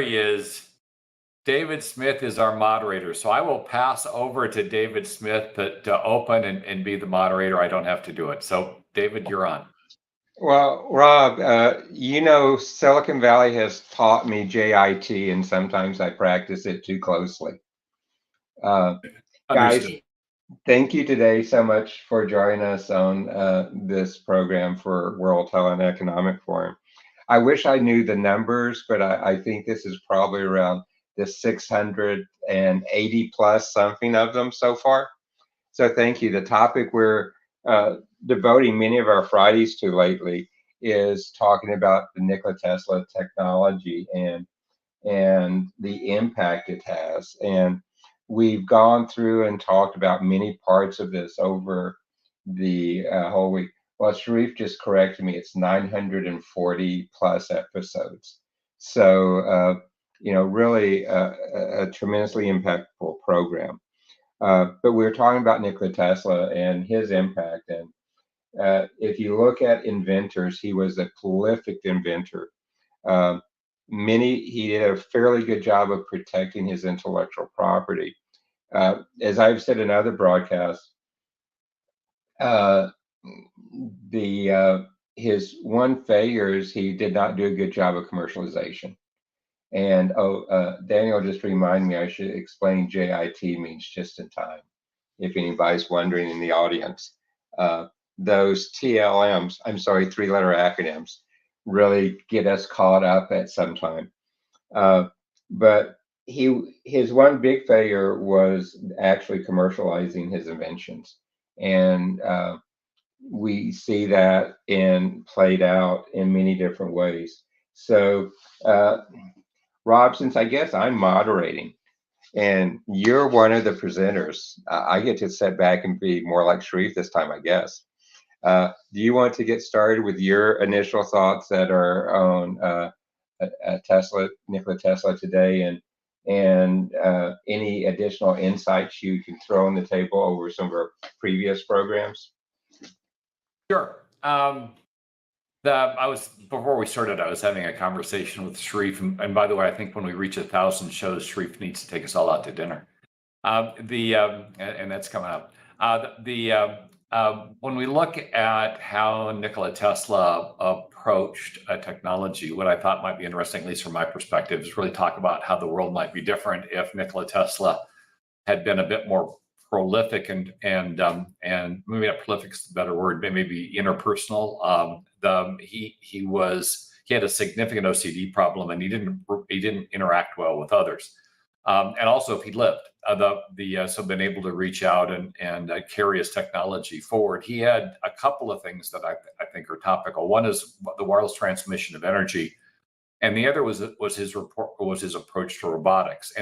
he is. David Smith is our moderator. So I will pass over to David Smith to open and be the moderator. I don't have to do it. So David, you're on. Well, Rob, Silicon Valley has taught me JIT, and sometimes I practice it too closely. Guys, thank you today so much for joining us on this program for World Health and Economic Forum. I wish I knew the numbers, but I think this is probably around the 680 plus something of them so far. So thank you. The topic we're devoting many of our Fridays to lately is talking about the Nikola Tesla technology and the impact it has. And we've gone through and talked about many parts of this over the whole week. Well, Sharif just corrected me. It's 940 plus episodes. So, really a tremendously impactful program. But we were talking about Nikola Tesla and his impact. And if you look at inventors, he was a prolific inventor. He did a fairly good job of protecting his intellectual property. As I've said in other broadcasts, his one failure is he did not do a good job of commercialization. And Daniel just reminded me I should explain JIT means just in time, if anybody's wondering in the audience. Those TLMs, I'm sorry, 3-letter acronyms, really get us caught up at some time. But his one big failure was actually commercializing his inventions. And we see that played out in many different ways. So, Rob, since I guess I'm moderating and you're one of the presenters, I get to sit back and be more like Sharif this time, I guess. Do you want to get started with your initial thoughts that are on Nikola Tesla today, and any additional insights you can throw on the table over some of our previous programs? Sure. Before we started, I was having a conversation with Sharif, and by the way, I think when we reach 1,000 shows, Sharif needs to take us all out to dinner. And that's coming up. When we look at how Nikola Tesla approached technology, what I thought might be interesting, at least from my perspective, is really talk about how the world might be different if Nikola Tesla had been a bit more prolific and maybe not prolific is the better word, but maybe interpersonal. He had a significant OCD problem, and he didn't interact well with others. And also, if he lived, so been able to reach out and carry his technology forward. He had a couple of things that I think are topical. One is the wireless transmission of energy, and the other was his approach to robotics.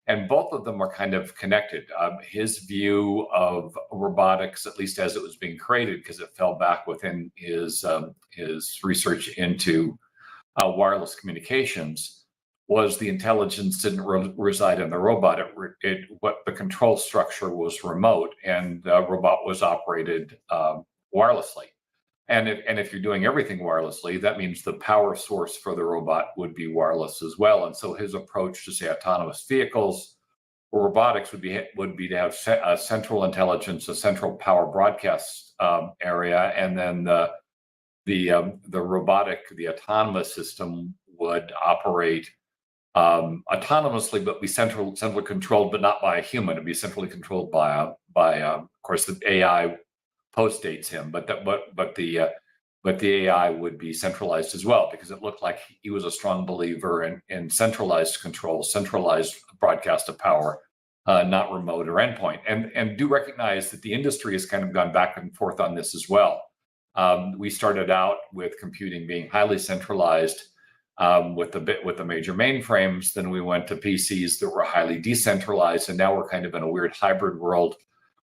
And both of them are kind of connected. His view of robotics, at least as it was being created, because it fell back within his research into wireless communications, was the intelligence didn't reside in the robot. What the control structure was remote, and the robot was operated wirelessly. And if you're doing everything wirelessly, that means the power source for the robot would be wireless as well. And so his approach to, say, autonomous vehicles or robotics would be to have a central intelligence, a central power broadcast area, and then the autonomous system would operate autonomously, but be centrally controlled, but not by a human. It'd be centrally controlled by of course, the AI postdates him, but the AI would be centralized as well, because it looked like he was a strong believer in centralized control, centralized broadcast of power, not remote or endpoint. And do recognize that the industry has kind of gone back and forth on this as well. We started out with computing being highly centralized with the major mainframes. Then we went to PCs that were highly decentralized, and now we're kind of in a weird hybrid world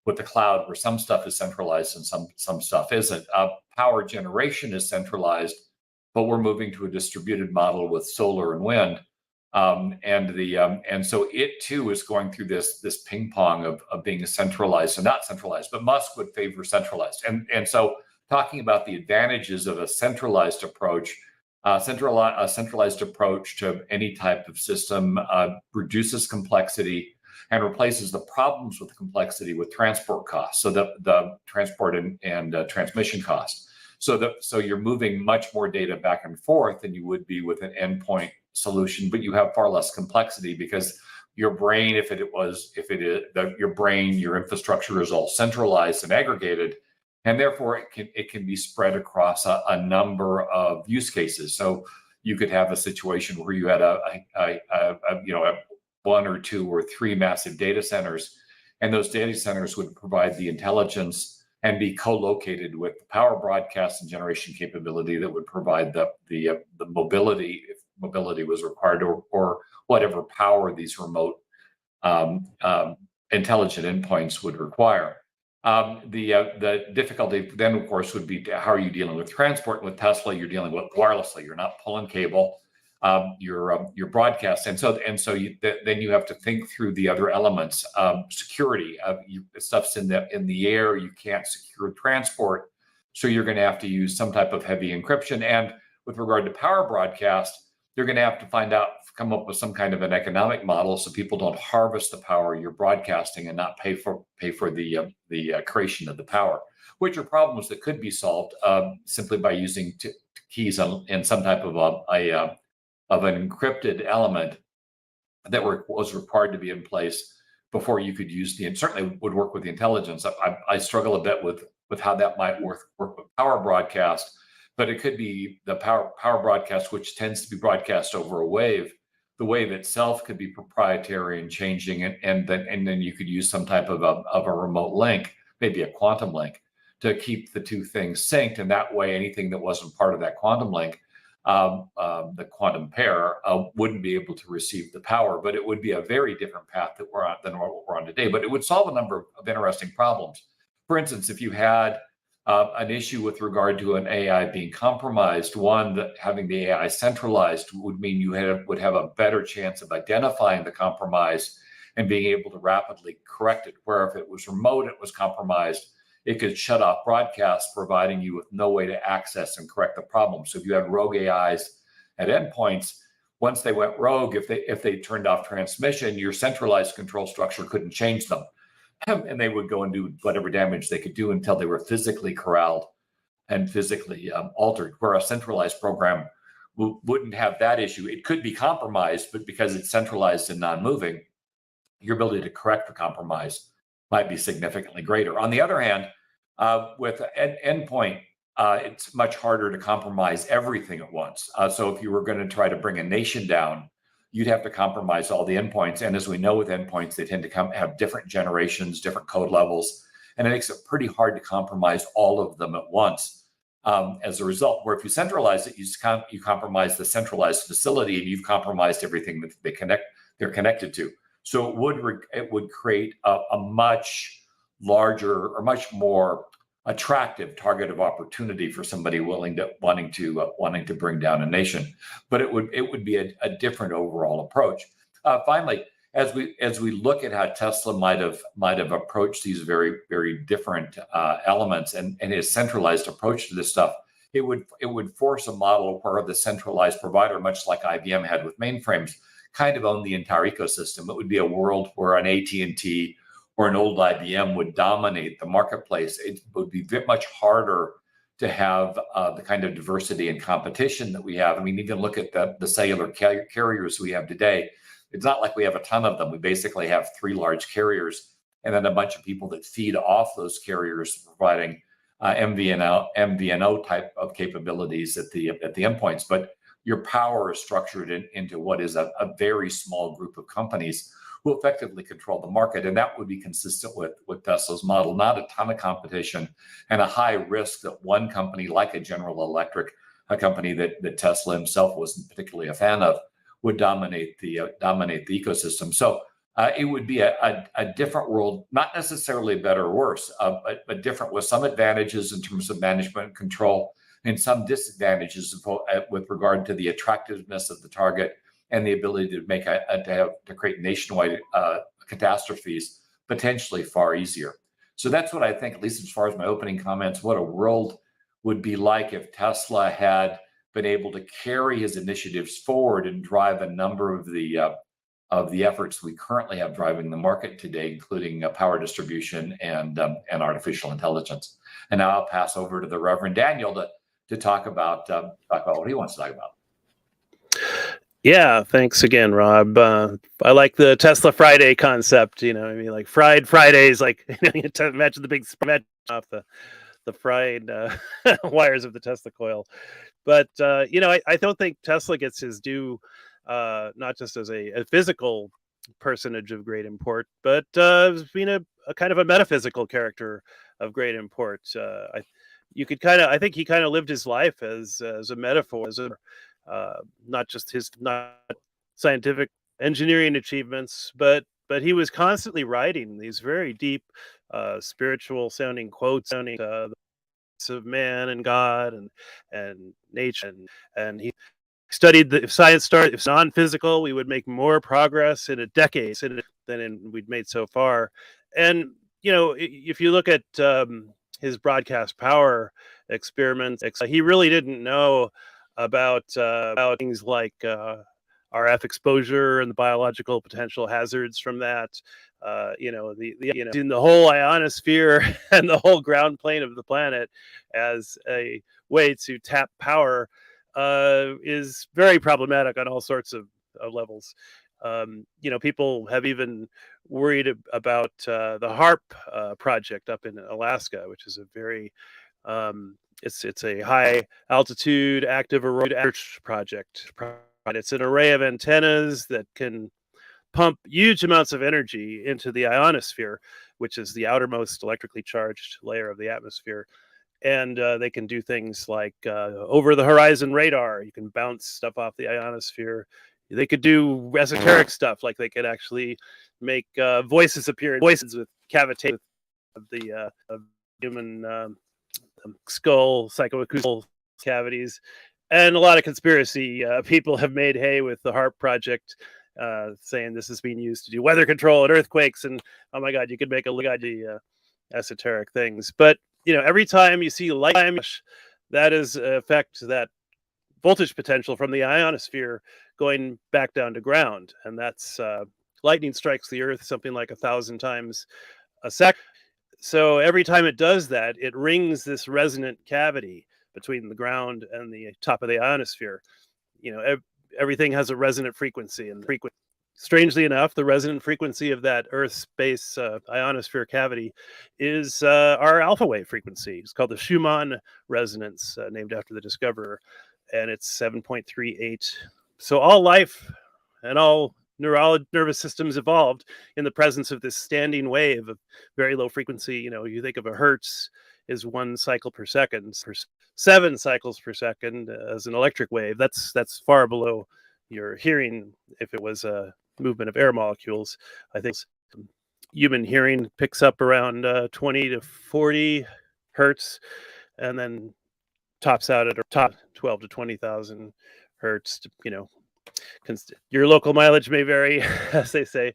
with the cloud, where some stuff is centralized and some stuff isn't. Power generation is centralized, but we're moving to a distributed model with solar and wind, and so it too is going through this ping pong of being centralized and not centralized. But Musk would favor centralized, and so talking about the advantages of a centralized approach A centralized approach to any type of system reduces complexity and replaces the problems with complexity with transport costs. So the transport and transmission costs. So you're moving much more data back and forth than you would be with an endpoint solution, but you have far less complexity because your brain, your infrastructure is all centralized and aggregated, and therefore it can be spread across a number of use cases. So you could have a situation where you had a one or two or three massive data centers, and those data centers would provide the intelligence and be co-located with the power broadcast and generation capability that would provide the mobility if mobility was required, or whatever power these remote intelligent endpoints would require. The difficulty then, of course, would be how are you dealing with transport? With Tesla, you're dealing with wirelessly. You're not pulling cable. Your broadcast, and so then you have to think through the other elements. Security, stuff's in the air. You can't secure transport, so you're going to have to use some type of heavy encryption. And with regard to power broadcast, you're going to have to come up with some kind of an economic model so people don't harvest the power you're broadcasting and not pay for the creation of the power, which are problems that could be solved simply by using keys in some type of an encrypted element that was required to be in place before you could use and certainly would work with the intelligence. I struggle a bit with how that might work with power broadcast, but it could be the power broadcast, which tends to be broadcast over a wave. The wave itself could be proprietary and changing, and then you could use some type of a remote link, maybe a quantum link, to keep the two things synced, and that way anything that wasn't part of that quantum link, the quantum pair, wouldn't be able to receive the power. But it would be a very different path than what we're on today. But it would solve a number of interesting problems. For instance, if you had an issue with regard to an AI being compromised, one that having the AI centralized would mean you would have a better chance of identifying the compromise and being able to rapidly correct it. Where if it was remote, it was compromised, it could shut off broadcasts, providing you with no way to access and correct the problem. So if you had rogue AIs at endpoints, once they went rogue, if they turned off transmission, your centralized control structure couldn't change them. And they would go and do whatever damage they could do until they were physically corralled and physically altered, where a centralized program wouldn't have that issue. It could be compromised, but because it's centralized and non-moving, your ability to correct the compromise might be significantly greater. On the other hand, with an endpoint, it's much harder to compromise everything at once. So if you were going to try to bring a nation down, you'd have to compromise all the endpoints. And as we know with endpoints, they tend to have different generations, different code levels, and it makes it pretty hard to compromise all of them at once. As a result, where if you centralize it, you compromise the centralized facility and you've compromised everything that they're connected to. So it would create a much larger or much more attractive target of opportunity for somebody wanting to bring down a nation. But it would be a different overall approach. Finally, as we look at how Tesla might have approached these very, very different elements and his centralized approach to this stuff, it would force a model where the centralized provider, much like IBM had with mainframes, kind of own the entire ecosystem. It would be a world where an AT&T or an old IBM would dominate the marketplace. It would be much harder to have the kind of diversity and competition that we have. I mean, even look at the cellular carriers we have today. It's not like we have a ton of them. We basically have 3 large carriers and then a bunch of people that feed off those carriers, providing MVNO type of capabilities at the endpoints. But your power is structured into what is a very small group of companies who effectively control the market. And that would be consistent with Tesla's model, not a ton of competition and a high risk that one company like a General Electric, a company that Tesla himself wasn't particularly a fan of, would dominate the ecosystem. So it would be a different world, not necessarily better or worse, but different, with some advantages in terms of management and control and some disadvantages with regard to the attractiveness of the target and the ability to create nationwide catastrophes potentially far easier. So that's what I think, at least as far as my opening comments, what a world would be like if Tesla had been able to carry his initiatives forward and drive a number of the efforts we currently have driving the market today, including power distribution and artificial intelligence. And now I'll pass over to the Reverend Daniel to talk about what he wants to talk about. Yeah, thanks again, Rob. I like the Tesla Friday concept. I mean, like fried Fridays, like imagine the big spread off the fried wires of the Tesla coil. But I don't think Tesla gets his due, not just as a physical personage of great import, but as being a kind of a metaphysical character of great import. I think he kind of lived his life as a metaphor, not just his not scientific engineering achievements, but he was constantly writing these very deep, spiritual sounding quotes, sounding of man and God and nature, and he studied that if science started, if non-physical, we would make more progress in a decade than we'd made so far. And if you look at his broadcast power experiments, he really didn't know about things like RF exposure and the biological potential hazards from that. In the whole ionosphere and the whole ground plane of the planet as a way to tap power is very problematic on all sorts of levels. People have even worried about the HARP project up in Alaska, which is a very it's a high altitude active aurora research project. It's an array of antennas that can pump huge amounts of energy into the ionosphere, which is the outermost electrically charged layer of the atmosphere. And they can do things like over the horizon radar. You can bounce stuff off the ionosphere. They could do esoteric stuff, like they could actually make voices appear, voices with cavitation of the of human skull, psychoacoustical cavities. And a lot of conspiracy people have made hay with the HARP project, saying this is being used to do weather control and earthquakes. And oh my God, you could make a look at the esoteric things. But every time you see light, that is affect that voltage potential from the ionosphere going back down to ground, and that's lightning strikes the Earth something like 1,000 times a second. So every time it does that, it rings this resonant cavity between the ground and the top of the ionosphere. Everything has a resonant frequency, and strangely enough, the resonant frequency of that Earth space ionosphere cavity is our alpha wave frequency. It's called the Schumann resonance, named after the discoverer, and it's 7.38. So all life and all nervous systems evolved in the presence of this standing wave of very low frequency. You think of a hertz is 1 cycle per second, 7 cycles per second as an electric wave. That's far below your hearing if it was a movement of air molecules. I think human hearing picks up around 20 to 40 hertz, and then tops out at top 12 to 20,000 hertz. Your local mileage may vary, as they say,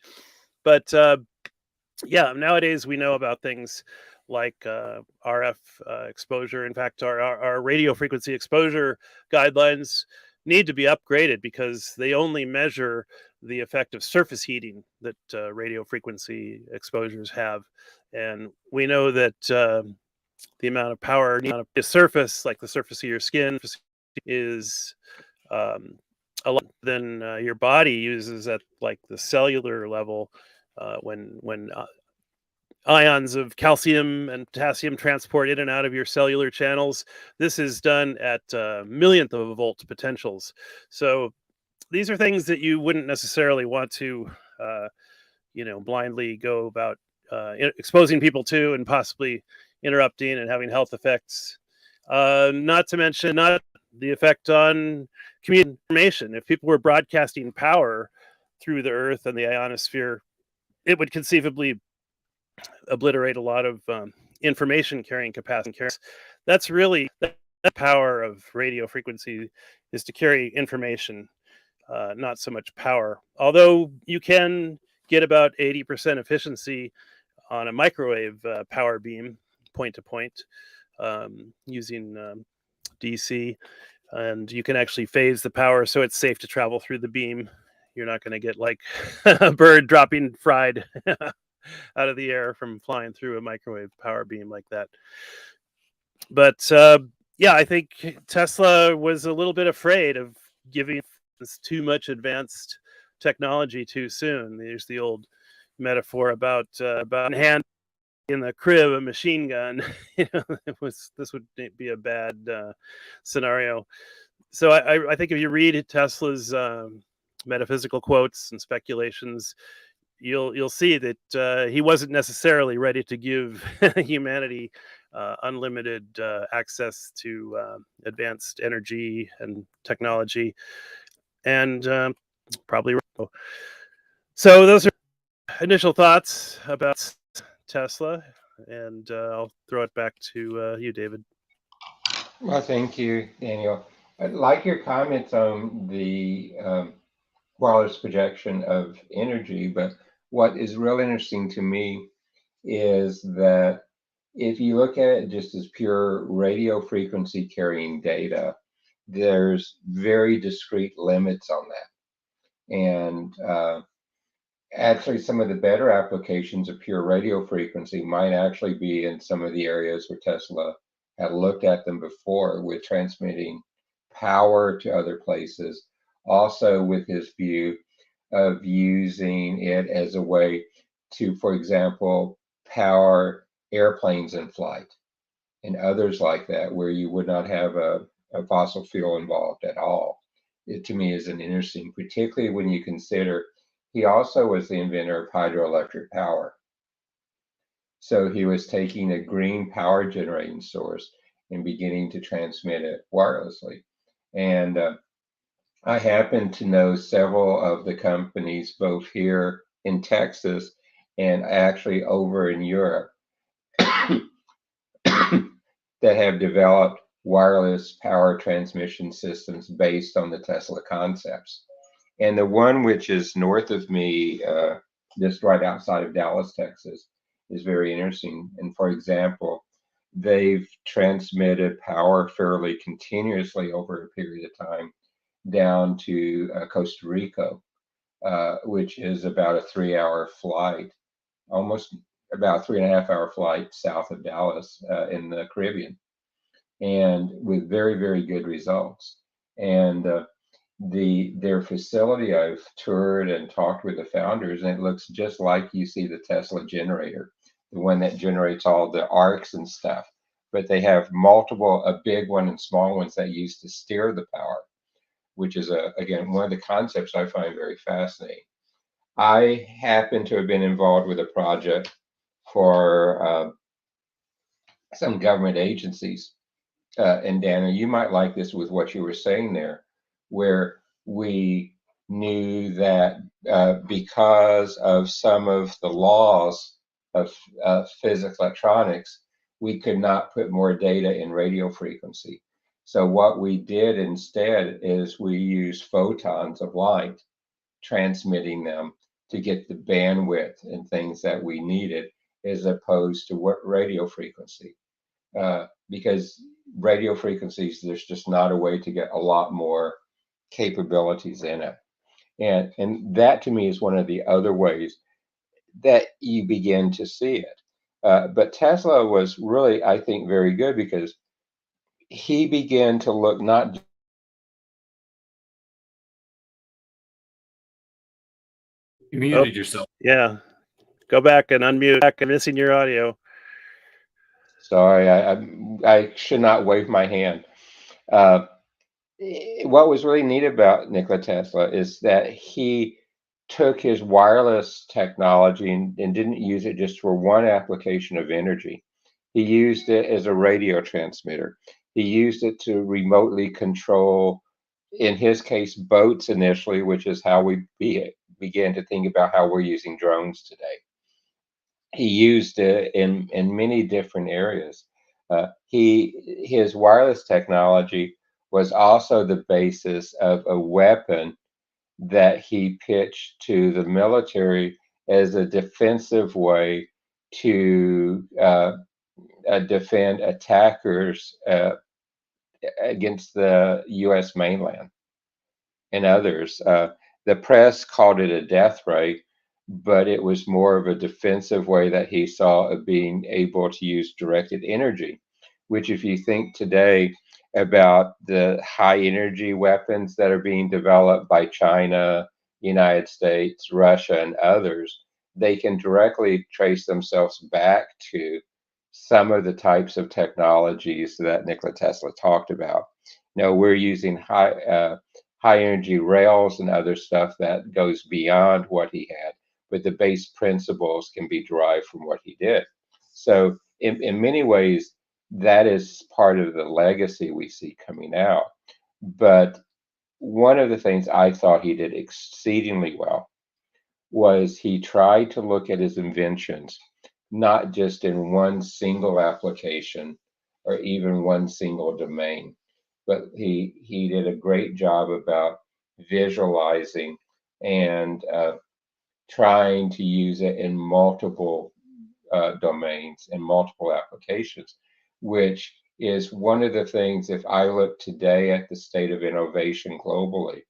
but nowadays we know about things like RF exposure. In fact, our radio frequency exposure guidelines need to be upgraded because they only measure the effect of surface heating that radio frequency exposures have. And we know that the amount of power on a surface, like the surface of your skin, is a lot than your body uses at like the cellular level when ions of calcium and potassium transport in and out of your cellular channels. This is done at millionth of a volt potentials. So these are things that you wouldn't necessarily want to, blindly go about exposing people to, and possibly interrupting and having health effects. Not to mention not the effect on communication information. If people were broadcasting power through the Earth and the ionosphere, it would conceivably obliterate a lot of information carrying capacity. That's really the power of radio frequency, is to carry information, not so much power. Although you can get about 80% efficiency on a microwave power beam, point to point, using DC. and you can actually phase the power so it's safe to travel through the beam. You're not going to get like a bird dropping fried out of the air from flying through a microwave power beam like that. But yeah, I think Tesla was a little bit afraid of giving this too much advanced technology too soon. There's the old metaphor about hand in the crib a machine gun. This would be a bad scenario. So I think if you read Tesla's metaphysical quotes and speculations, you'll see that he wasn't necessarily ready to give humanity unlimited access to advanced energy and technology, and probably right. So those are initial thoughts about Tesla, and I'll throw it back to you, David. Well, thank you, Daniel. I like your comments on the wireless projection of energy, but what is real interesting to me is that if you look at it just as pure radio frequency carrying data, there's very discrete limits on that. And actually, some of the better applications of pure radio frequency might actually be in some of the areas where Tesla had looked at them before, with transmitting power to other places. Also, with his view of using it as a way to, for example, power airplanes in flight and others like that, where you would not have a fossil fuel involved at all. It to me is an interesting, particularly when you consider he also was the inventor of hydroelectric power. So he was taking a green power generating source and beginning to transmit it wirelessly. And I happen to know several of the companies, both here in Texas and actually over in Europe, that have developed wireless power transmission systems based on the Tesla concepts. And the one which is north of me, just right outside of Dallas, Texas, is very interesting. And for example, they've transmitted power fairly continuously over a period of time down to Costa Rica, which is about a 3-hour flight, almost about 3.5-hour flight south of Dallas in the Caribbean, and with very, very good results. And their facility, I've toured and talked with the founders, and it looks just like you see the Tesla generator, the one that generates all the arcs and stuff. But they have multiple, a big one and small ones that use to steer the power, which is again one of the concepts I find very fascinating. I happen to have been involved with a project for some government agencies, and Daniel, you might like this with what you were saying there, where we knew that because of some of the laws of physics electronics, we could not put more data in radio frequency. So what we did instead is we used photons of light, transmitting them to get the bandwidth and things that we needed, as opposed to what radio frequency. Because radio frequencies, there's just not a way to get a lot more capabilities in it. And that to me is one of the other ways that you begin to see it. But Tesla was really, I think, very good because he began to look not. You muted yourself. Yeah, go back and unmute. I'm missing your audio. Sorry, I should not wave my hand. What was really neat about Nikola Tesla is that he took his wireless technology and didn't use it just for one application of energy. He used it as a radio transmitter. He used it to remotely control, in his case, boats initially, which is how we began to think about how we're using drones today. He used it in many different areas. His wireless technology was also the basis of a weapon that he pitched to the military as a defensive way to defend attackers against the U.S. mainland and others. The press called it a death ray, but it was more of a defensive way that he saw of being able to use directed energy, which if you think today about the high energy weapons that are being developed by China, United States, Russia, and others, they can directly trace themselves back to some of the types of technologies that Nikola Tesla talked about. Now we're using high energy rails and other stuff that goes beyond what he had, but the base principles can be derived from what he did. So in many ways, that is part of the legacy we see coming out. But one of the things I thought he did exceedingly well was he tried to look at his inventions not just in one single application or even one single domain, but he did a great job about visualizing and trying to use it in multiple domains and multiple applications, which is one of the things. If I look today at the state of innovation globally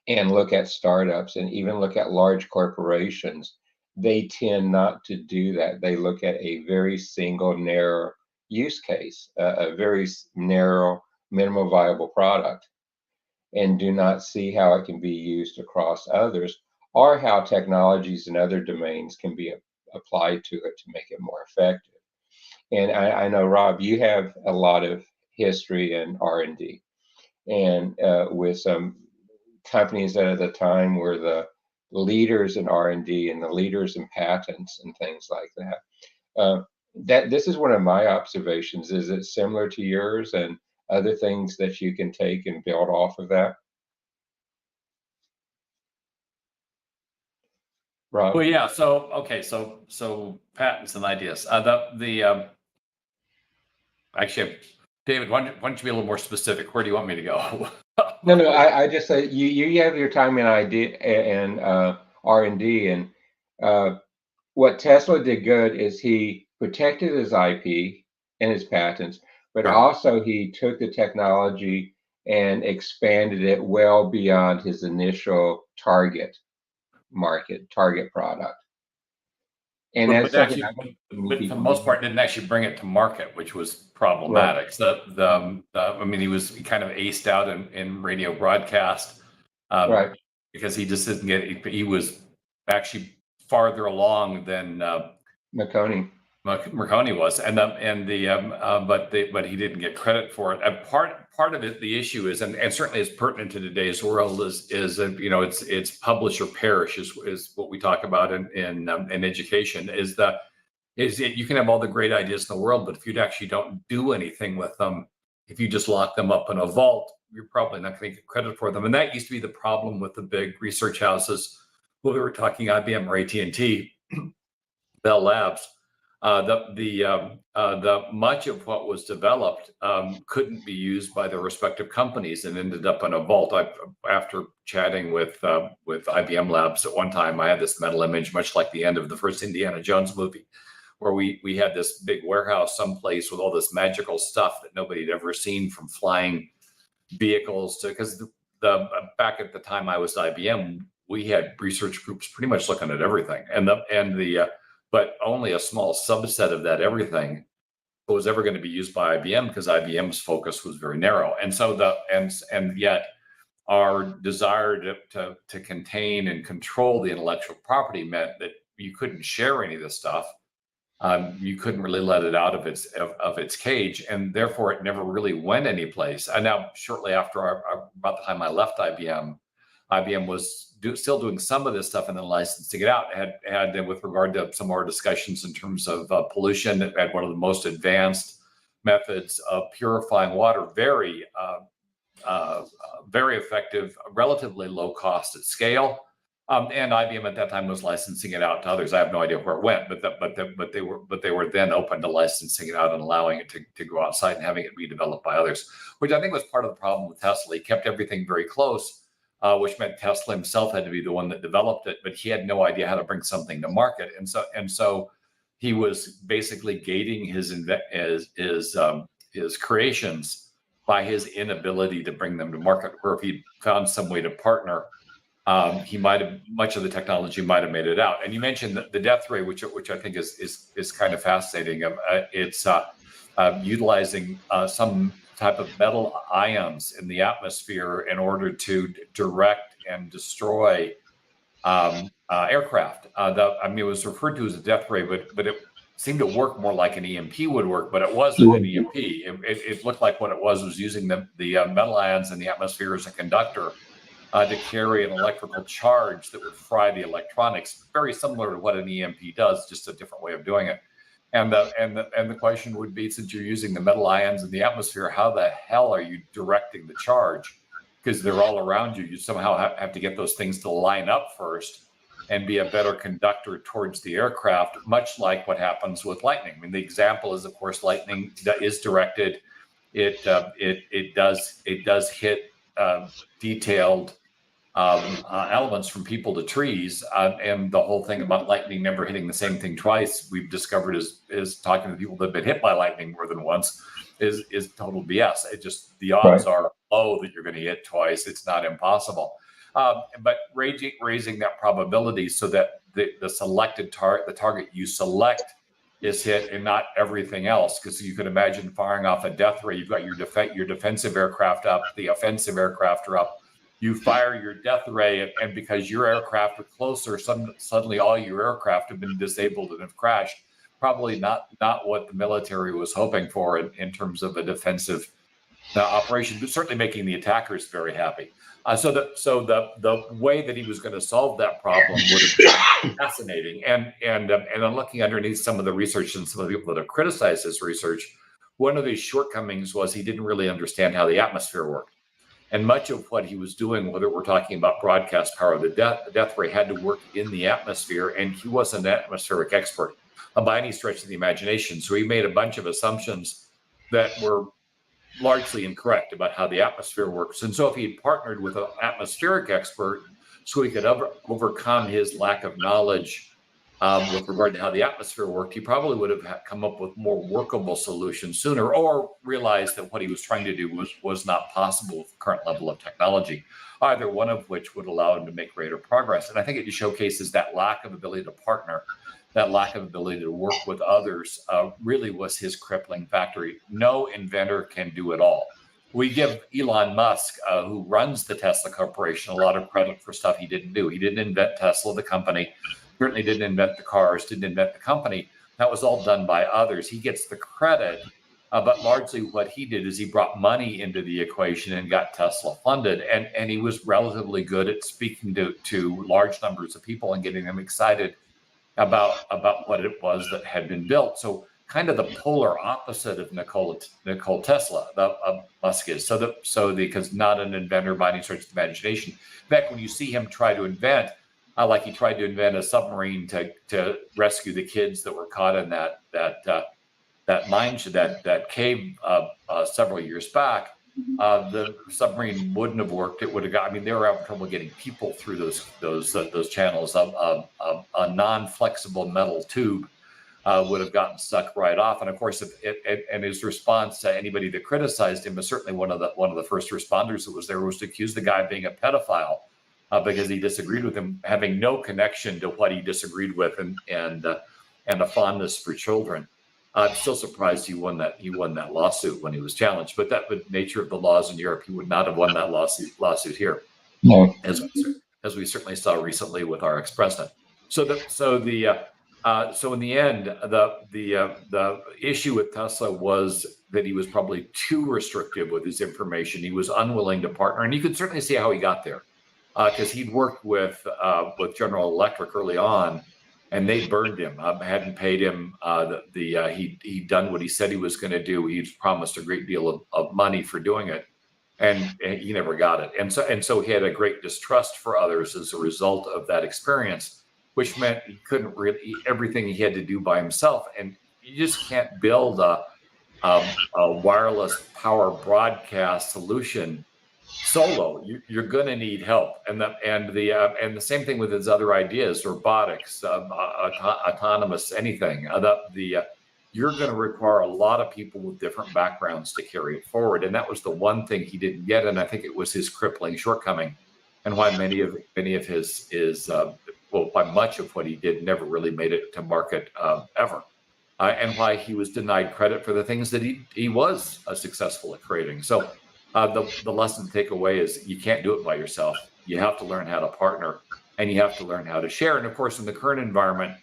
and look at startups and even look at large corporations, they tend not to do that. They look at a very single, narrow use case, a very narrow, minimal viable product, and do not see how it can be used across others or how technologies in other domains can be applied to it to make it more effective. And I know, Rob, you have a lot of history in R&D, and with some companies that at the time were the leaders in R&D and the leaders in patents and things like that. That this is one of my observations. Is it similar to yours and other things that you can take and build off of that? Rob? Well, yeah. So okay. So patents and ideas. Actually, David, why don't you be a little more specific? Where do you want me to go? No. I just say you have your time in idea and R&D, and what Tesla did good is he protected his IP and his patents, but Sure. also he took the technology and expanded it well beyond his initial target market, target product. And But, that's but something actually, I but for the most part, didn't actually bring it to market, which was problematic. Right. So I mean, he kind of aced out in radio broadcast, Right. because he just didn't get. He was actually farther along than Marconi was, but he didn't get credit for it. And part of it, the issue is, and certainly is pertinent to today's world, is it's publish or perish is what we talk about in education. Is that you can have all the great ideas in the world, but if you actually don't do anything with them, if you just lock them up in a vault, you're probably not going to get credit for them. And that used to be the problem with the big research houses. When we were talking IBM or AT&T, Bell Labs. The much of what was developed couldn't be used by the respective companies and ended up in a vault. After chatting with IBM Labs at one time, I had this mental image, much like the end of the first Indiana Jones movie, where we had this big warehouse someplace with all this magical stuff that nobody had ever seen, from flying vehicles to, because back at the time I was at IBM, we had research groups pretty much looking at everything, but only a small subset of that everything was ever going to be used by IBM, because IBM's focus was very narrow. And so and yet our desire to contain and control the intellectual property meant that you couldn't share any of this stuff. You couldn't really let it out of its cage, and therefore it never really went anyplace. And now, shortly after about the time I left IBM was still doing some of this stuff and then licensing it out. Had with regard to some more discussions in terms of pollution, had one of the most advanced methods of purifying water, very effective, relatively low cost at scale. And IBM at that time was licensing it out to others. I have no idea where it went, but they were then open to licensing it out and allowing it to go outside and having it be developed by others, which I think was part of the problem with Tesla. He kept everything very close. Which meant Tesla himself had to be the one that developed it, but he had no idea how to bring something to market, and so he was basically gating his creations by his inability to bring them to market. Where if he'd found some way to partner, he might have, much of the technology might have made it out. And you mentioned the death ray, which I think is kind of fascinating. It's utilizing some type of metal ions in the atmosphere in order to direct and destroy aircraft. It was referred to as a death ray, but it seemed to work more like an EMP would work, but it wasn't an EMP. It looked like what it was using the metal ions in the atmosphere as a conductor to carry an electrical charge that would fry the electronics, very similar to what an EMP does, just a different way of doing it. And the question would be, since you're using the metal ions in the atmosphere, how the hell are you directing the charge? Because they're all around you. You somehow have to get those things to line up first and be a better conductor towards the aircraft, much like what happens with lightning. I mean, the example is, of course, lightning is directed. It does hit detailed elements from people to trees, and the whole thing about lightning never hitting the same thing twice, we've discovered is talking to people that have been hit by lightning more than once is total BS. It just, the odds are low that you're going to hit twice. It's not impossible. But raising that probability so that the selected target, the target you select, is hit and not everything else. Because you can imagine firing off a death ray. You've got your defensive aircraft up, the offensive aircraft are up. You fire your death ray, and because your aircraft are closer, suddenly all your aircraft have been disabled and have crashed. Probably not what the military was hoping for in terms of a defensive operation, but certainly making the attackers very happy. So the way that he was going to solve that problem would have been fascinating. And I'm looking underneath some of the research and some of the people that have criticized his research. One of these shortcomings was he didn't really understand how the atmosphere worked. And much of what he was doing, whether we're talking about broadcast power, the death ray had to work in the atmosphere, and he wasn't an atmospheric expert by any stretch of the imagination. So he made a bunch of assumptions that were largely incorrect about how the atmosphere works. And so if he had partnered with an atmospheric expert so he could overcome his lack of knowledge with regard to how the atmosphere worked, he probably would have come up with more workable solutions sooner, or realized that what he was trying to do was not possible with the current level of technology, either one of which would allow him to make greater progress. And I think it just showcases that lack of ability to partner, that lack of ability to work with others really was his crippling factor. No inventor can do it all. We give Elon Musk, who runs the Tesla Corporation, a lot of credit for stuff he didn't do. He didn't invent Tesla, the company. Certainly didn't invent the cars, didn't invent the company. That was all done by others. He gets the credit, but largely what he did is he brought money into the equation and got Tesla funded. And he was relatively good at speaking to large numbers of people and getting them excited about what it was that had been built. So kind of the polar opposite of Nikola Tesla, Musk is. Because not an inventor by any stretch of the imagination. In fact, when you see him try to invent, like he tried to invent a submarine to rescue the kids that were caught in that cave several years back. The submarine wouldn't have worked. It would have got. I mean, they were having trouble getting people through those channels. A non-flexible metal tube would have gotten stuck right off. And of course, and his response to anybody that criticized him was certainly one of the first responders that was there was to accuse the guy of being a pedophile. Because he disagreed with him, having no connection to what he disagreed with, and a fondness for children. I'm still surprised he won that lawsuit when he was challenged. But that, with nature of the laws in Europe, he would not have won that lawsuit here, No. as we certainly saw recently with our ex-president. So in the end, the issue with Tesla was that he was probably too restrictive with his information. He was unwilling to partner, and you can certainly see how he got there. Because he'd worked with General Electric early on, and they burned him. Hadn't paid him. He'd done what he said he was going to do. He'd promised a great deal of money for doing it, and he never got it. And so he had a great distrust for others as a result of that experience, which meant he couldn't really everything he had to do by himself. And you just can't build a wireless power broadcast solution solo. You're going to need help, and the same thing with his other ideas: robotics, autonomous, anything. you're going to require a lot of people with different backgrounds to carry it forward. And that was the one thing he didn't get. And I think it was his crippling shortcoming, and why many of his well, by much of what he did never really made it to market ever. And why he was denied credit for the things that he was successful at creating. So the lesson to take away is you can't do it by yourself. You have to learn how to partner, and you have to learn how to share. And of course, in the current environment,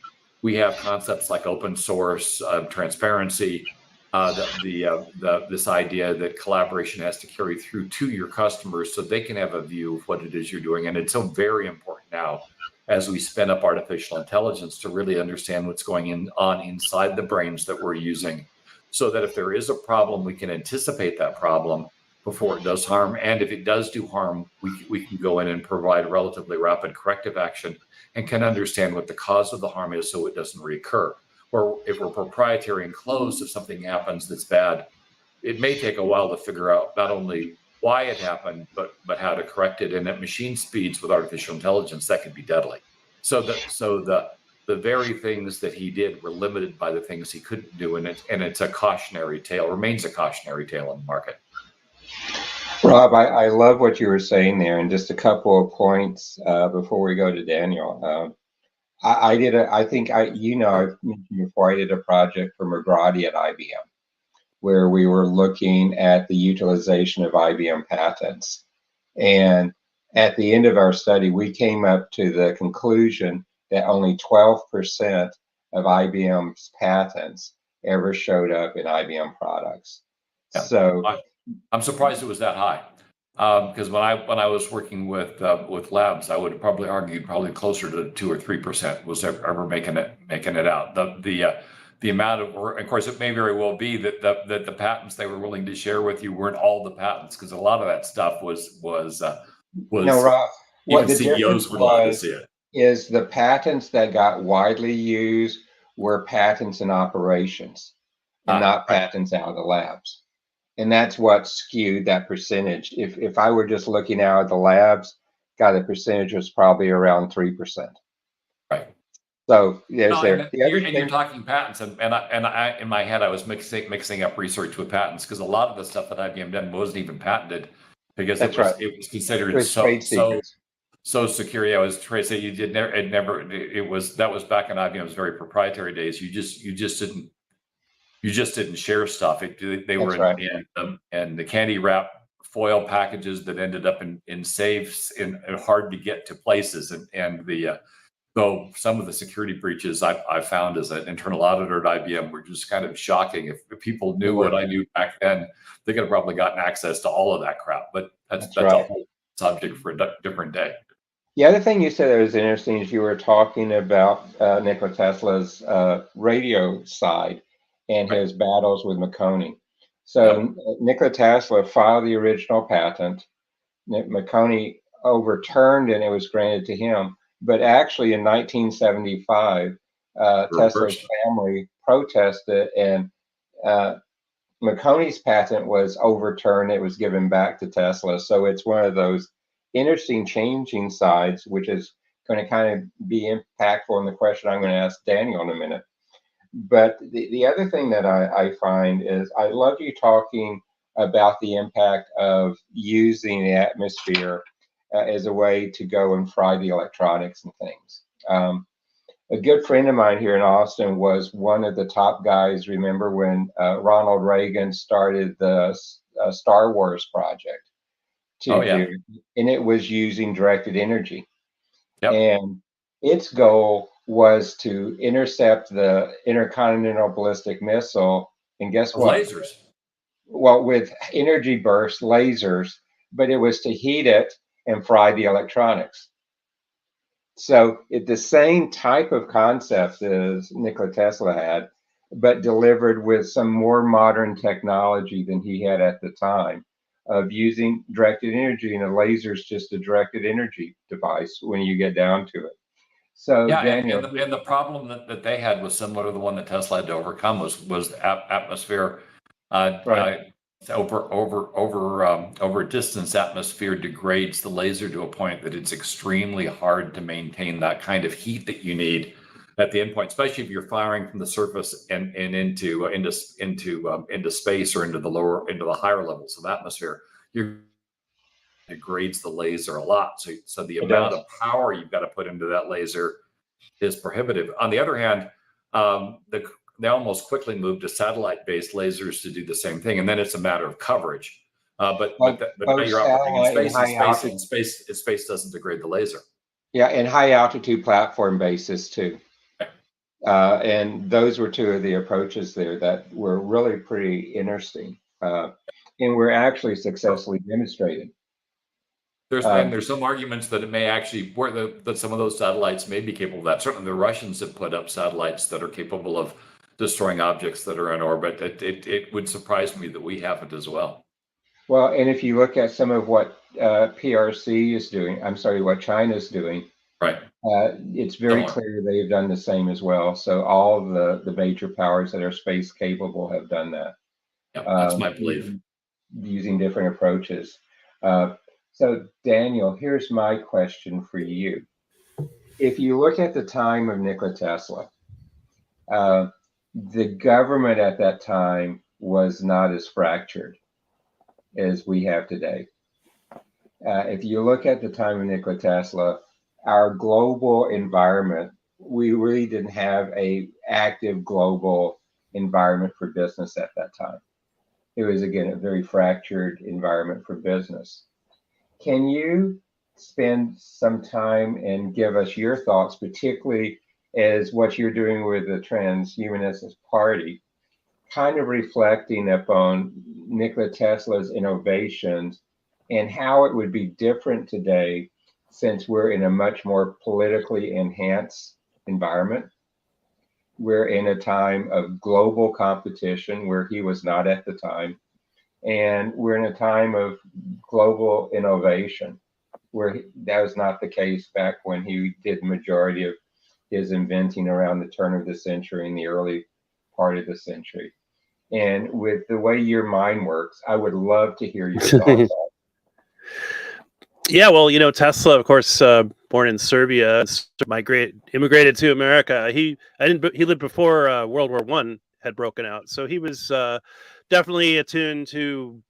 we have concepts like open source, transparency, this idea that collaboration has to carry through to your customers so they can have a view of what it is you're doing. And it's so very important now, as we spin up artificial intelligence, to really understand what's going on inside the brains that we're using, so that if there is a problem, we can anticipate that problem before it does harm. And if it does do harm, we can go in and provide relatively rapid corrective action, and can understand what the cause of the harm is so it doesn't reoccur. Or if we're proprietary and closed, if something happens that's bad, it may take a while to figure out not only why it happened, but how to correct it. And at machine speeds with artificial intelligence, that can be deadly. So the very things that he did were limited by the things he couldn't do, and it's a cautionary tale, remains a cautionary tale in the market. Rob, I love what you were saying there, and just a couple of points before we go to Daniel. I think I've mentioned before, I did a project for McGrady at IBM, where we were looking at the utilization of IBM patents. And at the end of our study, we came up to the conclusion that only 12% of IBM's patents ever showed up in IBM products. Yeah. So I'm surprised it was that high, because when I was working with labs, I would have probably argued closer to 2 or 3% was ever making it out. The amount of course, it may very well be that the patents they were willing to share with you weren't all the patents, because a lot of that stuff was no, Rob, what the CEOs difference would love to see it. Is the patents that got widely used were patents in operations, and not patents out of the labs. And that's what skewed that percentage. If I were just looking out at the labs, the percentage was probably around 3%. Right. So there's you're talking patents, and I in my head I was mixing up research with patents, because a lot of the stuff that IBM did wasn't even patented, because it was considered so secure. Yeah, it was trace that you did never. It was back in IBM's very proprietary days. You just didn't share stuff. They were in the candy wrap foil packages that ended up in safes and hard to get to places. Though some of the security breaches I found as an internal auditor at IBM were just kind of shocking. If people knew what I knew back then, they could have probably gotten access to all of that crap. But that's a whole subject for a different day. The other thing you said that was interesting is you were talking about Nikola Tesla's radio side and his battles with Marconi. So Nikola Tesla filed the original patent. Marconi overturned, and it was granted to him. But actually, in 1975, Tesla's family protested, and Marconi's patent was overturned. It was given back to Tesla. So it's one of those interesting changing sides, which is going to kind of be impactful in the question I'm going to ask Daniel in a minute. But the other thing that I find is I love you talking about the impact of using the atmosphere as a way to go and fry the electronics and things. A good friend of mine here in Austin was one of the top guys. Remember when Ronald Reagan started the Star Wars project? And it was using directed energy. And its goal was to intercept the intercontinental ballistic missile. And guess what? Lasers. Well, with energy burst lasers, but it was to heat it and fry the electronics. So it's the same type of concept as Nikola Tesla had, but delivered with some more modern technology than he had at the time, of using directed energy, and a laser is just a directed energy device when you get down to it. So Daniel, and the problem that they had was similar to the one that Tesla had to overcome, was atmosphere. Over distance, atmosphere degrades the laser to a point that it's extremely hard to maintain that kind of heat that you need, at the endpoint, especially if you're firing from the surface and into space or into the higher levels of atmosphere. Degrades the laser a lot. So the amount of power you've got to put into that laser is prohibitive. On the other hand, they almost quickly moved to satellite-based lasers to do the same thing, and then it's a matter of coverage. But now you're operating in space, and space doesn't degrade the laser. Yeah, and high altitude platform bases too. And those were two of the approaches there that were really pretty interesting, and were actually successfully demonstrated. There's some arguments that it may actually that some of those satellites may be capable of that. Certainly, the Russians have put up satellites that are capable of destroying objects that are in orbit. It would surprise me that we haven't as well. Well, and if you look at some of what PRC is doing, what China's doing, right? It's very clear they've done the same as well. So all the major powers that are space capable have done that. Yeah, that's my belief. Using different approaches. So Daniel, here's my question for you. If you look at the time of Nikola Tesla, the government at that time was not as fractured as we have today. If you look at the time of Nikola Tesla, our global environment, we really didn't have an active global environment for business at that time. It was, again, a very fractured environment for business. Can you spend some time and give us your thoughts, particularly as what you're doing with the Transhumanist Party, kind of reflecting upon Nikola Tesla's innovations and how it would be different today since we're in a much more politically enhanced environment? We're in a time of global competition where he was not at the time. And we're in a time of global innovation where that was not the case back when he did the majority of his inventing around the turn of the century and the early part of the century. And with the way your mind works, I would love to hear your thoughts. Yeah, well, Tesla, of course, born in Serbia, immigrated to America. He lived before World War I had broken out, so he was definitely attuned to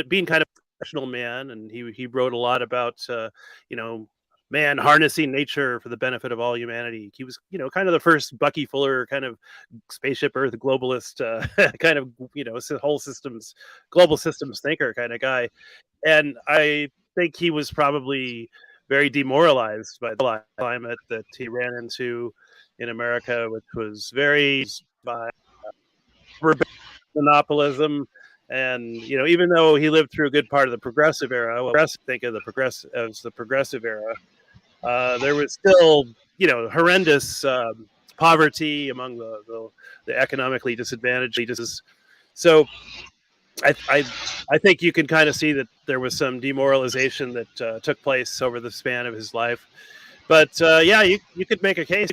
being kind of a professional man, and he wrote a lot about man harnessing nature for the benefit of all humanity. He was kind of the first Bucky Fuller kind of spaceship Earth globalist kind of global systems thinker kind of guy, and I think he was probably very demoralized by the climate that he ran into in America, which was very by monopolism. And even though he lived through a good part of the progressive era, think of the progressive era, there was still horrendous poverty among the economically disadvantaged. So I think you can kind of see that there was some demoralization that took place over the span of his life. But yeah, you could make a case.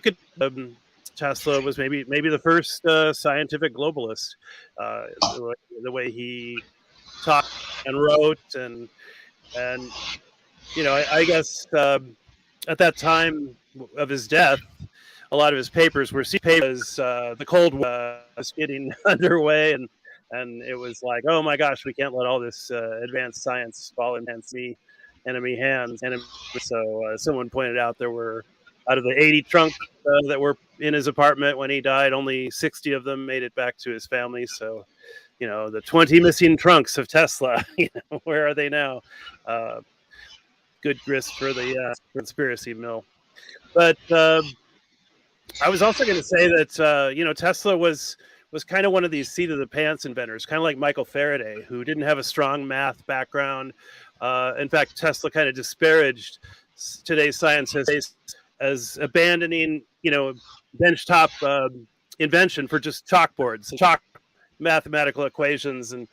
Tesla was maybe the first scientific globalist. The way he talked and wrote, and I guess at that time of his death, a lot of his papers were the Cold War was getting underway, and it was like, oh my gosh, we can't let all this advanced science fall in enemy hands. And so someone pointed out there were, out of the 80 trunks that were in his apartment when he died, only 60 of them made it back to his family. So, the 20 missing trunks of Tesla, where are they now? Good grist for the conspiracy mill. But I was also going to say that, Tesla was kind of one of these seat of the pants inventors, kind of like Michael Faraday, who didn't have a strong math background. In fact, Tesla kind of disparaged today's scientists as abandoning, benchtop invention for just chalkboards, chalk mathematical equations. And,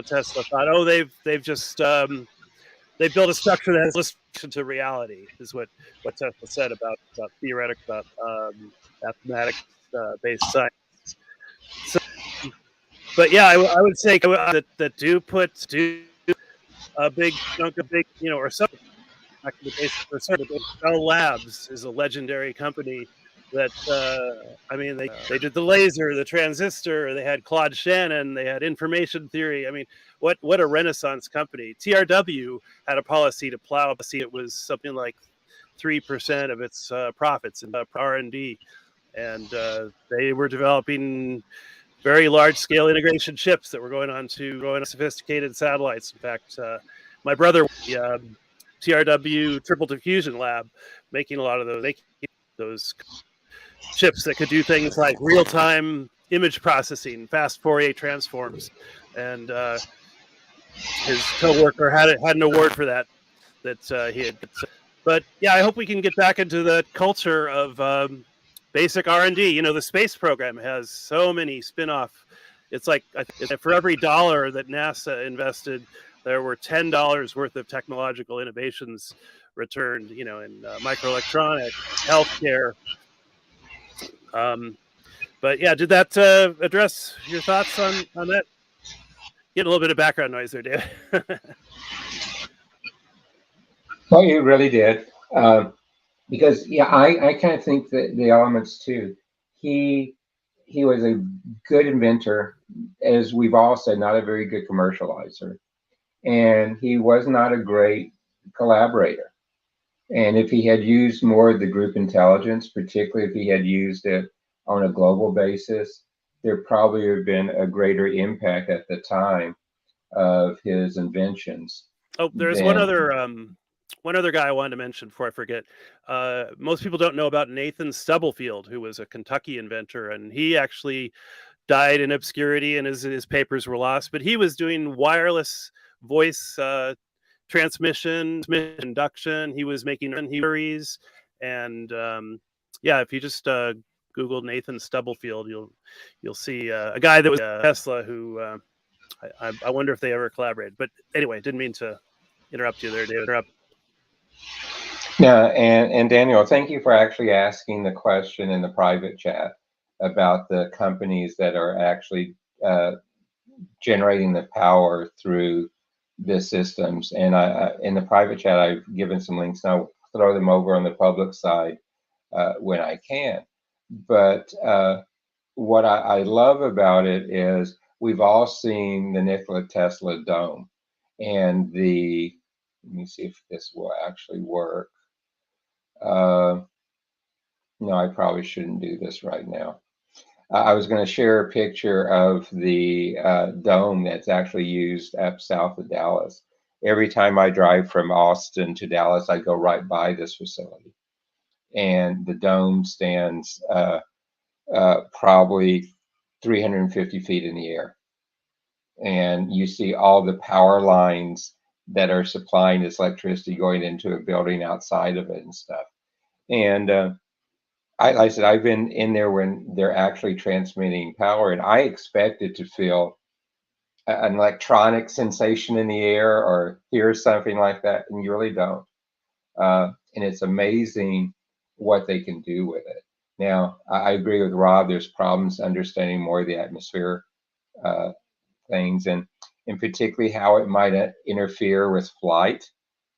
Tesla thought, oh, they've just, they built a structure that has listen to reality, is what Tesla said about theoretical, mathematics based science. So, but yeah, I would say that do a big chunk of or something. Bell Labs is a legendary company that I mean, they did the laser, the transistor, they had Claude Shannon, they had information theory. I mean, what a Renaissance company. TRW had a policy to plow. It was something like 3% of its profits in R&D, and they were developing very large scale integration chips that were going on sophisticated satellites. In fact, my brother, the TRW Triple Diffusion Lab, making a lot of those chips that could do things like real time image processing, fast Fourier transforms, and his coworker had an award for that he had. But yeah, I hope we can get back into the culture of basic R&D. You know, the space program has so many spin-off. It's like for every dollar that NASA invested, there were $10 worth of technological innovations returned. You know, in microelectronics, healthcare. But yeah, did that address your thoughts on that? Get a little bit of background noise there, David. Well, you really did. Because yeah, I kind of think that the elements too. He was a good inventor, as we've all said, not a very good commercializer, and he was not a great collaborator. And if he had used more of the group intelligence, particularly if he had used it on a global basis, there probably would have been a greater impact at the time of his inventions. Oh, there's one other guy I wanted to mention before I forget. Most people don't know about Nathan Stubblefield, who was a Kentucky inventor, and he actually died in obscurity, and his papers were lost. But he was doing wireless voice transmission, induction. He was making theories, and yeah, if you just Google Nathan Stubblefield, you'll see a guy that was Tesla who. I wonder if they ever collaborated. But anyway, didn't mean to interrupt you there, David. Yeah, and Daniel, thank you for actually asking the question in the private chat about the companies that are actually generating the power through the systems. And I in the private chat, I've given some links, and I'll throw them over on the public side when I can. But what I love about it is we've all seen the Nikola Tesla dome, and let me see if this will actually work. No, I probably shouldn't do this right now. I was going to share a picture of the dome that's actually used up south of Dallas. Every time I drive from Austin to Dallas, I go right by this facility. And the dome stands probably 350 feet in the air. And you see all the power lines that are supplying this electricity going into a building outside of it and stuff. And I said, I've been in there when they're actually transmitting power, and I expected to feel an electronic sensation in the air or hear something like that, and you really don't. And it's amazing what they can do with it. Now, I agree with Rob, there's problems understanding more of the atmosphere things, and particularly how it might interfere with flight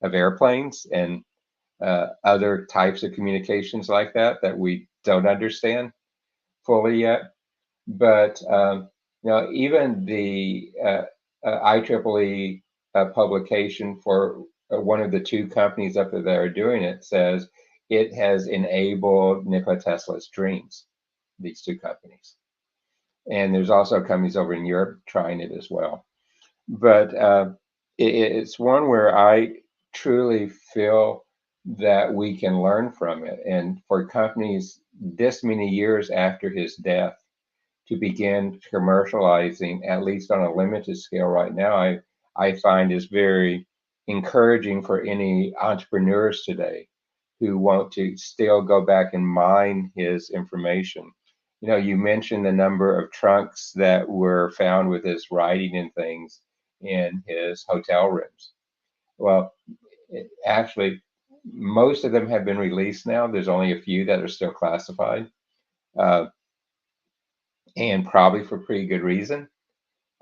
of airplanes and other types of communications like that we don't understand fully yet. But even the IEEE publication for one of the two companies up there that are doing it says it has enabled Nikola Tesla's dreams, these two companies. And there's also companies over in Europe trying it as well. But it's one where I truly feel that we can learn from it. And for companies this many years after his death to begin commercializing, at least on a limited scale right now, I find is very encouraging for any entrepreneurs today who want to still go back and mine his information. You know, you mentioned the number of trunks that were found with his writing and things in his hotel rooms. Well, actually, most of them have been released now. There's only a few that are still classified, and probably for pretty good reason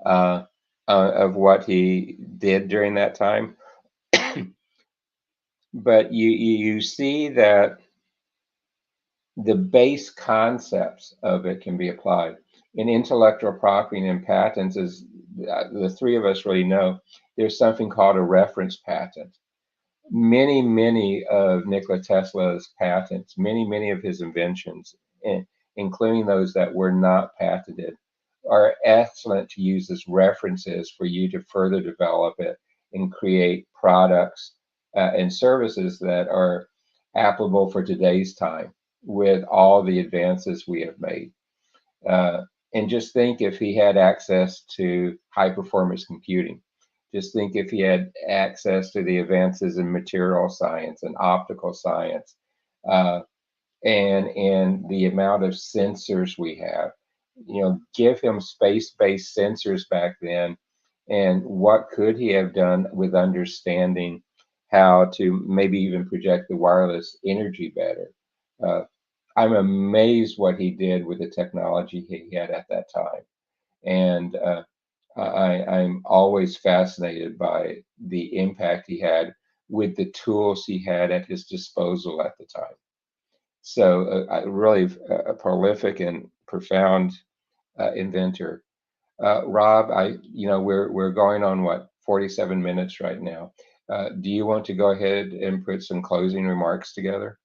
of what he did during that time. But you see that the base concepts of it can be applied. In intellectual property and in patents, as the three of us really know, there's something called a reference patent. Many of Nikola Tesla's patents, many of his inventions, including those that were not patented, are excellent to use as references for you to further develop it and create products and services that are applicable for today's time with all the advances we have made. And just think if he had access to high performance computing. Just think if he had access to the advances in material science and optical science, and the amount of sensors we have. Give him space-based sensors back then, and what could he have done with understanding how to maybe even project the wireless energy better? I'm amazed what he did with the technology he had at that time. And I'm always fascinated by the impact he had with the tools he had at his disposal at the time. So really a prolific and profound inventor. Rob, we're going on what, 47 minutes right now. Do you want to go ahead and put some closing remarks together?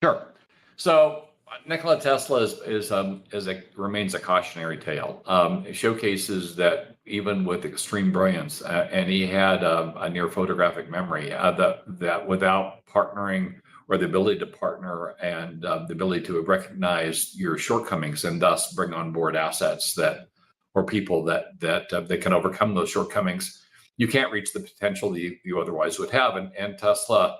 Sure. So Nikola Tesla remains a cautionary tale. It showcases that even with extreme brilliance, and he had a near photographic memory, that without partnering, or the ability to partner, and the ability to recognize your shortcomings and thus bring on board assets or people that can overcome those shortcomings, you can't reach the potential that you otherwise would have. And Tesla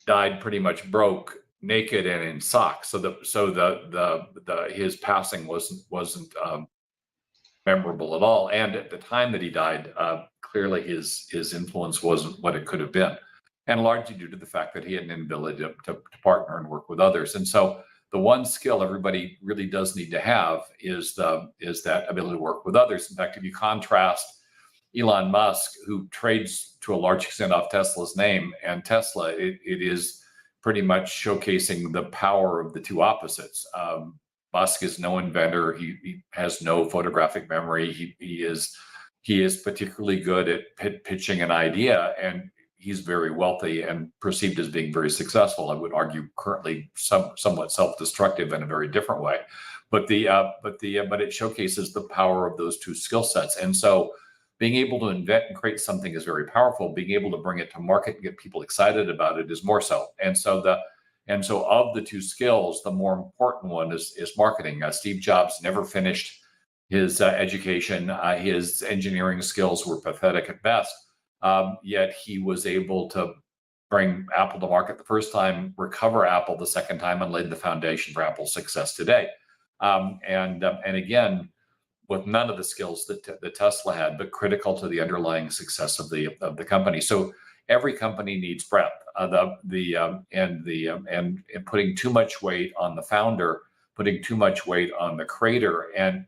died pretty much broke, naked, and in socks. So his passing wasn't memorable at all. And at the time that he died, clearly his influence wasn't what it could have been, and largely due to the fact that he had an inability to partner and work with others. And so the one skill everybody really does need to have is that ability to work with others. In fact, if you contrast Elon Musk, who trades to a large extent off Tesla's name, and Tesla, it is pretty much showcasing the power of the two opposites. Musk is no inventor. He has no photographic memory. He is particularly good at pitching an idea, and he's very wealthy and perceived as being very successful. I would argue currently somewhat self-destructive in a very different way. But it showcases the power of those two skill sets. And so being able to invent and create something is very powerful. Being able to bring it to market and get people excited about it is more so. And so of the two skills, the more important one is marketing. Steve Jobs never finished his education. His engineering skills were pathetic at best. Yet he was able to bring Apple to market the first time, recover Apple the second time, and laid the foundation for Apple's success today. And again, with none of the skills that Tesla had, but critical to the underlying success of the company. So every company needs breadth. And putting too much weight on the founder, putting too much weight on the creator, and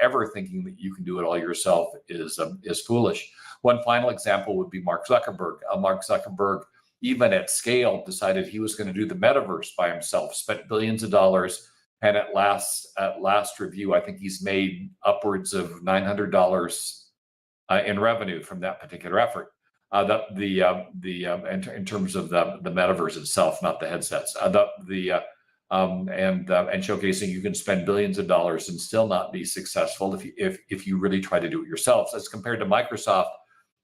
ever thinking that you can do it all yourself is foolish. One final example would be Mark Zuckerberg. Mark Zuckerberg, even at scale, decided he was going to do the metaverse by himself, spent billions of dollars. And at last review, I think he's made upwards of $900 in revenue from that particular effort. In terms of the metaverse itself, not the headsets. And showcasing you can spend billions of dollars and still not be successful if you really try to do it yourselves, as compared to Microsoft,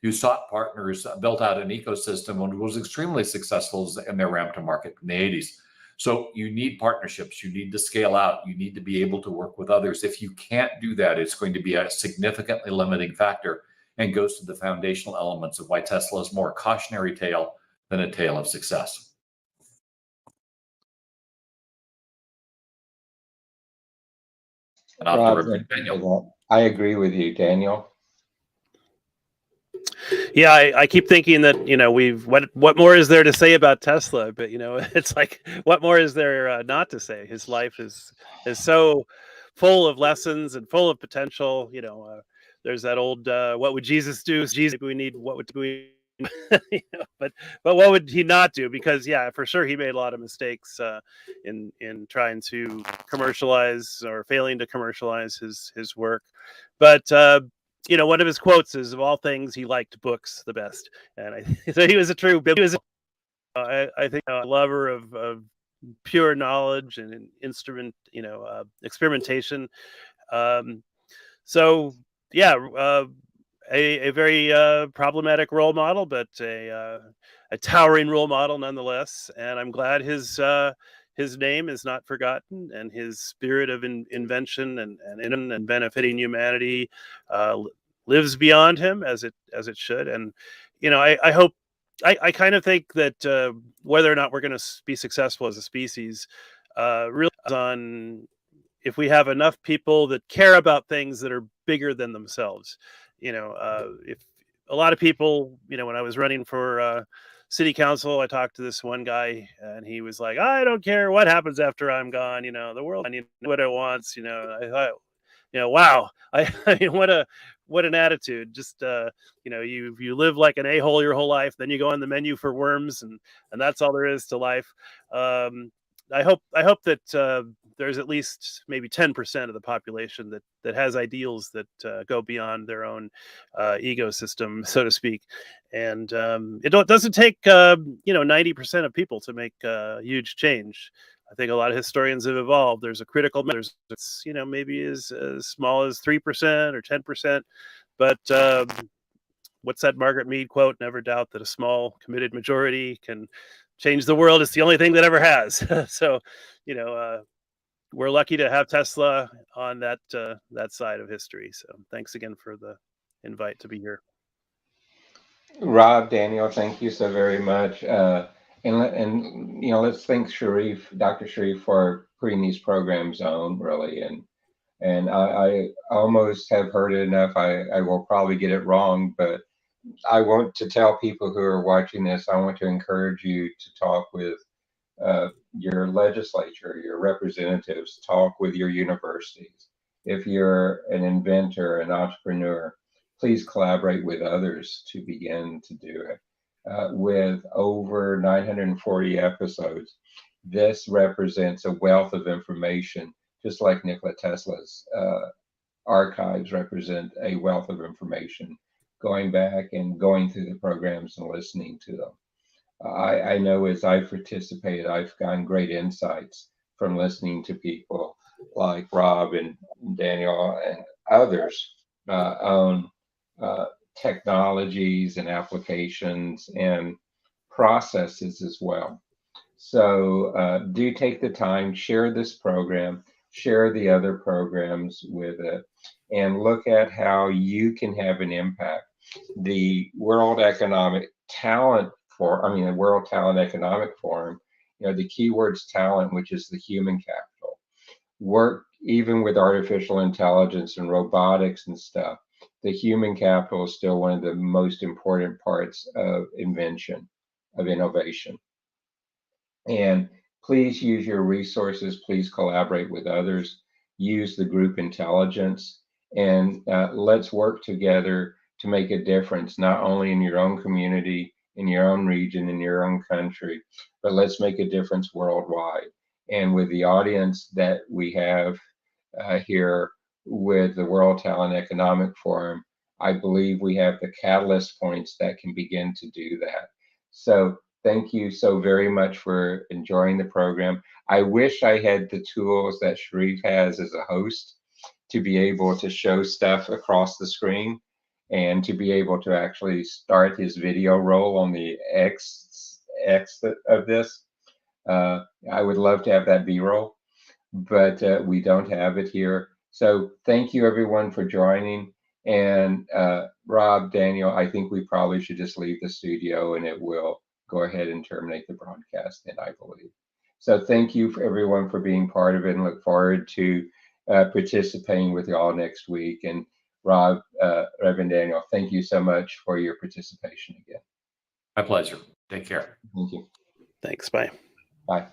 who sought partners, built out an ecosystem, and was extremely successful in their ramp to market in the 80s. So you need partnerships, you need to scale out, you need to be able to work with others. If you can't do that, it's going to be a significantly limiting factor, and goes to the foundational elements of why Tesla is more a cautionary tale than a tale of success. And Rob, I agree with you, Daniel. Yeah, I keep thinking that, what more is there to say about Tesla? But it's like, what more is there not to say? His life is so full of lessons and full of potential. There's that old what would Jesus do? Jesus, we need what would we but what would he not do? Because yeah, for sure he made a lot of mistakes in trying to commercialize or failing to commercialize his work. But one of his quotes is, "Of all things, he liked books the best," and so he was I think a lover of pure knowledge and experimentation. So yeah, a very problematic role model, but a towering role model nonetheless. And I'm glad his name is not forgotten, and his spirit of invention and benefiting humanity lives beyond him as it should. And I hope. I kind of think that whether or not we're going to be successful as a species really is on if we have enough people that care about things that are bigger than themselves. If a lot of people, when I was running for city council, I talked to this one guy, and he was like, "I don't care what happens after I'm gone. The world, I need what it wants." I thought, wow, I mean, what an attitude. Just you live like an a-hole your whole life, then you go on the menu for worms, and that's all there is to life. I hope that there's at least maybe 10% of the population that has ideals that go beyond their own ecosystem, so to speak. And it doesn't take 90% of people to make huge change. I think a lot of historians have evolved. There's a critical mass. It's maybe as small as 3% or 10%, but what's that Margaret Mead quote? Never doubt that a small committed majority can change the world. It's the only thing that ever has. So, we're lucky to have Tesla on that side of history. So, thanks again for the invite to be here. Rob, Daniel, thank you so very much. And let's thank Dr. Sharif, for putting these programs on, really. And I almost have heard it enough. I will probably get it wrong, but I want to tell people who are watching this, I want to encourage you to talk with your legislature, your representatives, talk with your universities. If you're an inventor, an entrepreneur, please collaborate with others to begin to do it. With over 940 episodes, this represents a wealth of information, just like Nikola Tesla's archives represent a wealth of information, going back and going through the programs and listening to them. I know as I've participated, I've gotten great insights from listening to people like Rob and Daniel and others on technologies and applications and processes as well. So do take the time, share this program, share the other programs with it, and look at how you can have an impact. The World Talent Economic Forum, the keyword's talent, which is the human capital. Work even with artificial intelligence and robotics and stuff. The human capital is still one of the most important parts of invention, of innovation. And please use your resources, please collaborate with others, use the group intelligence, and let's work together to make a difference, not only in your own community, in your own region, in your own country, but let's make a difference worldwide. And with the audience that we have here with the World Talent Economic Forum, I believe we have the catalyst points that can begin to do that. So thank you so very much for enjoying the program. I wish I had the tools that Sharif has as a host to be able to show stuff across the screen and to be able to actually start his video roll on the X of this. I would love to have that B-roll, but we don't have it here. So thank you everyone for joining. And Rob, Daniel, I think we probably should just leave the studio and it will go ahead and terminate the broadcast, and I believe. So thank you for everyone for being part of it, and look forward to participating with you all next week. And Rob, Reverend Daniel, thank you so much for your participation again. My pleasure. Take care. Thank you. Thanks. Bye. Bye.